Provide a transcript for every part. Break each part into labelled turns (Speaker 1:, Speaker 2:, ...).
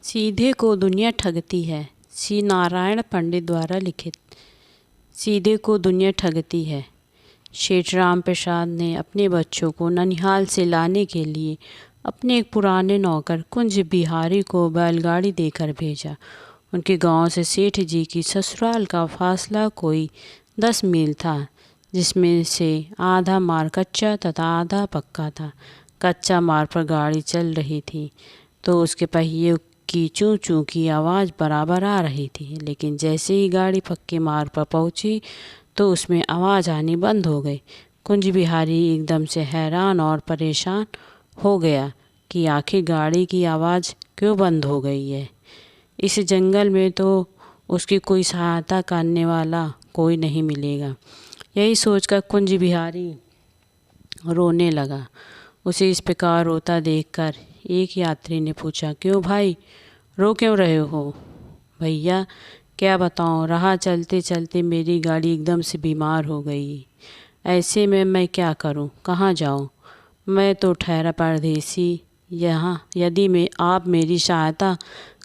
Speaker 1: सीधे को दुनिया ठगती है। श्री नारायण पंडित द्वारा लिखित। सीधे को दुनिया ठगती है। सेठ राम प्रसाद ने अपने बच्चों को ननिहाल से लाने के लिए अपने एक पुराने नौकर कुंज बिहारी को बैलगाड़ी देकर भेजा। उनके गांव से सेठ जी की ससुराल का फासला कोई 10 मील था, जिसमें से आधा मार्ग कच्चा तथा आधा पक्का था। कच्चा मार्ग पर गाड़ी चल रही थी तो उसके पहिए की चूं चूं की आवाज़ बराबर आ रही थी, लेकिन जैसे ही गाड़ी पक्के मार्ग पर पहुंची तो उसमें आवाज़ आनी बंद हो गई। कुंज बिहारी एकदम से हैरान और परेशान हो गया कि आखिर गाड़ी की आवाज़ क्यों बंद हो गई है। इस जंगल में तो उसकी कोई सहायता करने वाला कोई नहीं मिलेगा। यही सोचकर कुंज बिहारी रोने लगा। उसे इस प्रकार रोता देखकर एक यात्री ने पूछा, क्यों भाई, रो क्यों रहे हो? भैया क्या बताऊं, राह चलते चलते मेरी गाड़ी एकदम से बीमार हो गई। ऐसे में मैं क्या करूं, कहाँ जाऊं? मैं तो ठहरा परदेसी यहाँ, यदि मैं आप मेरी सहायता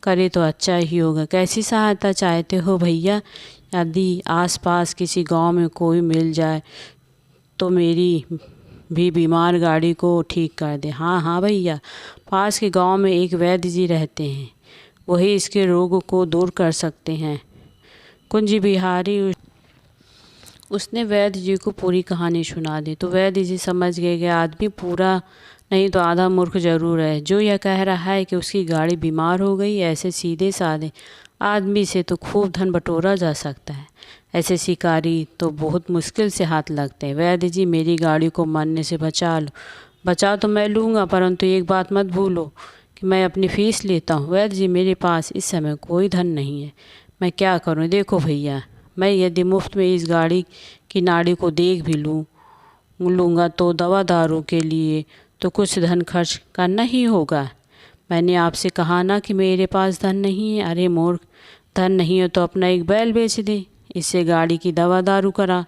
Speaker 1: करें तो अच्छा ही होगा। कैसी सहायता चाहते हो भैया? यदि आसपास किसी गांव में कोई मिल जाए तो मेरी भी बीमार गाड़ी को ठीक कर दे। हाँ हाँ भैया, पास के गांव में एक वैद्य जी रहते हैं, वही इसके रोग को दूर कर सकते हैं। कुंज बिहारी उसने वैद्य जी को पूरी कहानी सुना दी तो वैद्य जी समझ गए कि आदमी पूरा नहीं तो आधा मूर्ख जरूर है। जो यह कह रहा है कि उसकी गाड़ी बीमार हो गई, ऐसे सीधे साधे आदमी से तो खूब धन बटोरा जा सकता है, ऐसे शिकारी तो बहुत मुश्किल से हाथ लगते हैं। वैद्य जी, मेरी गाड़ी को मरने से बचा लो। बचा तो मैं लूँगा, परंतु एक बात मत भूलो कि मैं अपनी फीस लेता हूँ। वैद्य जी, मेरे पास इस समय कोई धन नहीं है, मैं क्या करूँ? देखो भैया, मैं यदि मुफ्त में इस गाड़ी की नाड़ी को देख भी लूँगा तो दवा दारू के लिए तो कुछ धन खर्च करना ही होगा। मैंने आपसे कहा ना कि मेरे पास धन नहीं है। अरे मूर्ख, धन नहीं है तो अपना एक बैल बेच दे, इससे गाड़ी की दवा दारू करा।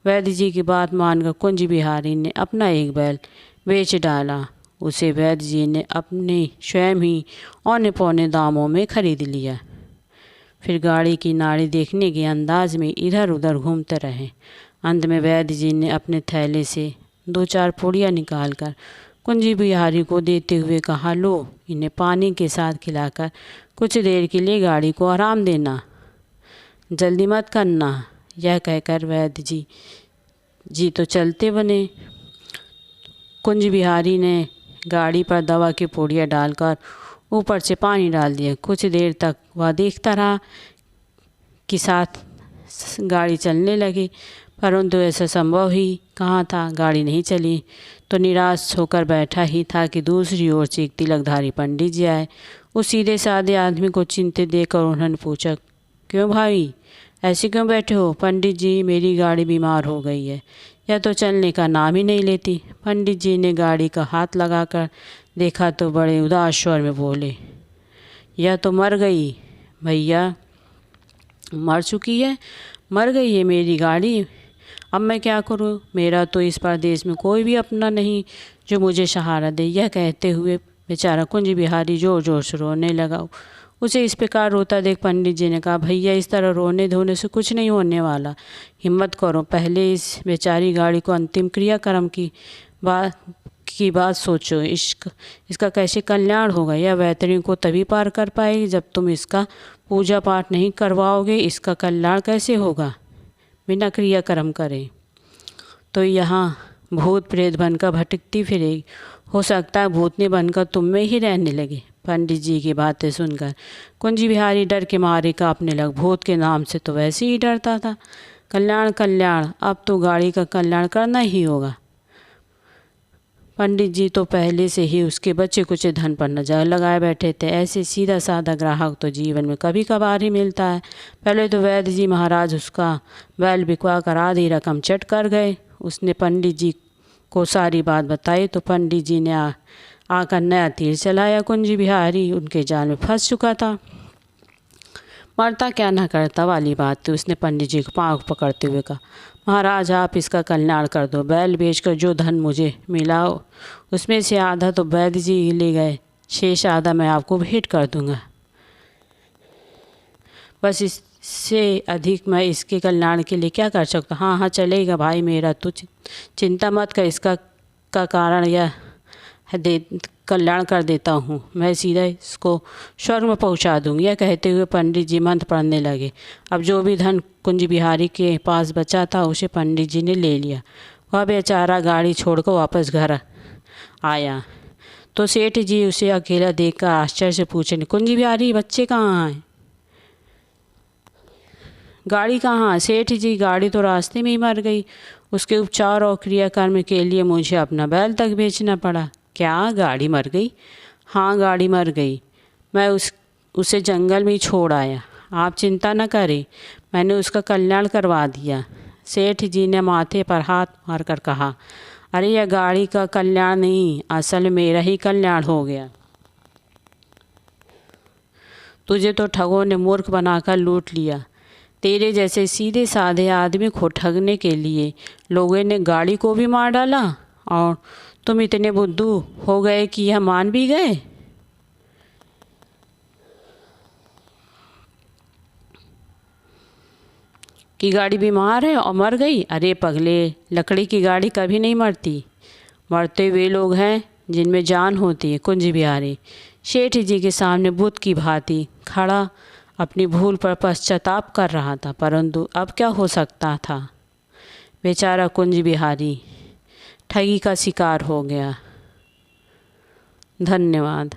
Speaker 1: वैद्य जी की बात मानकर कुंज बिहारी ने अपना एक बैल बेच डाला। उसे वैद्य जी ने अपने स्वयं ही औने पौने दामों में खरीद लिया। फिर गाड़ी की नाड़ी देखने के अंदाज में इधर उधर घूमते रहे। अंत में वैद्य जी ने अपने थैले से 2-4 पुड़िया निकालकर कुंज बिहारी को देते हुए कहा, लो, इन्हें पानी के साथ खिलाकर कुछ देर के लिए गाड़ी को आराम देना, जल्दी मत करना। यह कहकर वैद्य जी तो चलते बने। कुंज बिहारी ने गाड़ी पर दवा की पुड़िया डालकर ऊपर से पानी डाल दिया। कुछ देर तक वह देखता रहा कि साथ गाड़ी चलने लगी, परंतु ऐसा संभव ही कहाँ था, गाड़ी नहीं चली। तो निराश होकर बैठा ही था कि दूसरी ओर से एक तिलकधारी पंडित जी आए। उस सीधे साधे आदमी को चिंतित देखकर उन्होंने पूछा, क्यों भाई, ऐसे क्यों बैठे हो? पंडित जी, मेरी गाड़ी बीमार हो गई है, यह तो चलने का नाम ही नहीं लेती। पंडित जी ने गाड़ी का हाथ लगाकर देखा तो बड़े उदास स्वर में बोले, यह तो मर गई भैया, मर चुकी है, मर गई है मेरी गाड़ी। अब मैं क्या करूं? मेरा तो इस प्रदेश में कोई भी अपना नहीं जो मुझे सहारा दे। यह कहते हुए बेचारा कुंज बिहारी जोर जोर से रोने लगा। उसे इस प्रकार रोता देख पंडित जी ने कहा, भैया, इस तरह रोने धोने से कुछ नहीं होने वाला, हिम्मत करो, पहले इस बेचारी गाड़ी को अंतिम क्रियाक्रम की बात सोचो। इसका कैसे कल्याण होगा? यह वैतरणी को तभी पार कर पाएगी जब तुम इसका पूजा पाठ नहीं करवाओगे। इसका कल्याण कैसे होगा बिना क्रियाक्रम करे? तो यहाँ भूत प्रेत बनकर भटकती फिरेगी, हो सकता है भूतनी बनकर तुम में ही रहने लगे। पंडित जी की बातें सुनकर कुंज बिहारी डर के मारे कांपने लग। भूत के नाम से तो वैसे ही डरता था। कल्याण कल्याण, अब तो गाड़ी का कल्याण करना ही होगा। पंडित जी तो पहले से ही उसके बच्चे कुछ धन पर नजर लगाए बैठे थे। ऐसे सीधा साधा ग्राहक तो जीवन में कभी कभार ही मिलता है। पहले तो वैद्य जी महाराज उसका बैल बिकवा कर आधी रकम चट कर गए। उसने पंडित जी को सारी बात बताई तो पंडित जी ने आकर नया तीर चलाया। कुंज बिहारी उनके जाल में फंस चुका था। मरता क्या ना करता वाली बात थी। उसने पंडित जी को पाँव पकड़ते हुए कहा, महाराज, आप इसका कल्याण कर दो। बैल बेचकर जो धन मुझे मिला उसमें से आधा तो वैद्य जी ले गए, शेष आधा मैं आपको भेंट कर दूंगा। बस इससे अधिक मैं इसके कल्याण के लिए क्या कर सकता। हाँ हाँ चलेगा भाई मेरा, तू चिंता मत कर, इसका का कारण यह दे कल्याण कर देता हूँ, मैं सीधा इसको स्वर्ग में पहुँचा दूँगी। यह कहते हुए पंडित जी मंत्र पढ़ने लगे। अब जो भी धन कुंज बिहारी के पास बचा था उसे पंडित जी ने ले लिया। वह बेचारा गाड़ी छोड़कर वापस घर आया तो सेठ जी उसे अकेला देखकर आश्चर्य से पूछे, कुंज बिहारी बच्चे कहाँ हैं, गाड़ी कहाँ। सेठ जी, गाड़ी तो रास्ते में ही मर गई, उसके उपचार और क्रियाकर्म के लिए मुझे अपना बैल तक बेचना पड़ा। क्या गाड़ी मर गई? हाँ गाड़ी मर गई, मैं उसे जंगल में ही छोड़ आया। आप चिंता न करें, मैंने उसका कल्याण करवा दिया। सेठ जी ने माथे पर हाथ मारकर कहा, अरे यह गाड़ी का कल्याण नहीं, असल में मेरा ही कल्याण हो गया। तुझे तो ठगों ने मूर्ख बनाकर लूट लिया। तेरे जैसे सीधे साधे आदमी को ठगने के लिए लोगों ने गाड़ी को भी मार डाला और तुम इतने बुद्धू हो गए कि यह मान भी गए। कि गाड़ी बीमार है और मर गई। अरे पगले, लकड़ी की गाड़ी कभी नहीं मरती, मरते वे लोग हैं जिनमें जान होती है। कुंज बिहारी सेठ जी के सामने बुत की भांति खड़ा अपनी भूल पर पश्चाताप कर रहा था, परंतु अब क्या हो सकता था। बेचारा कुंज बिहारी ठगी का शिकार हो गया। धन्यवाद।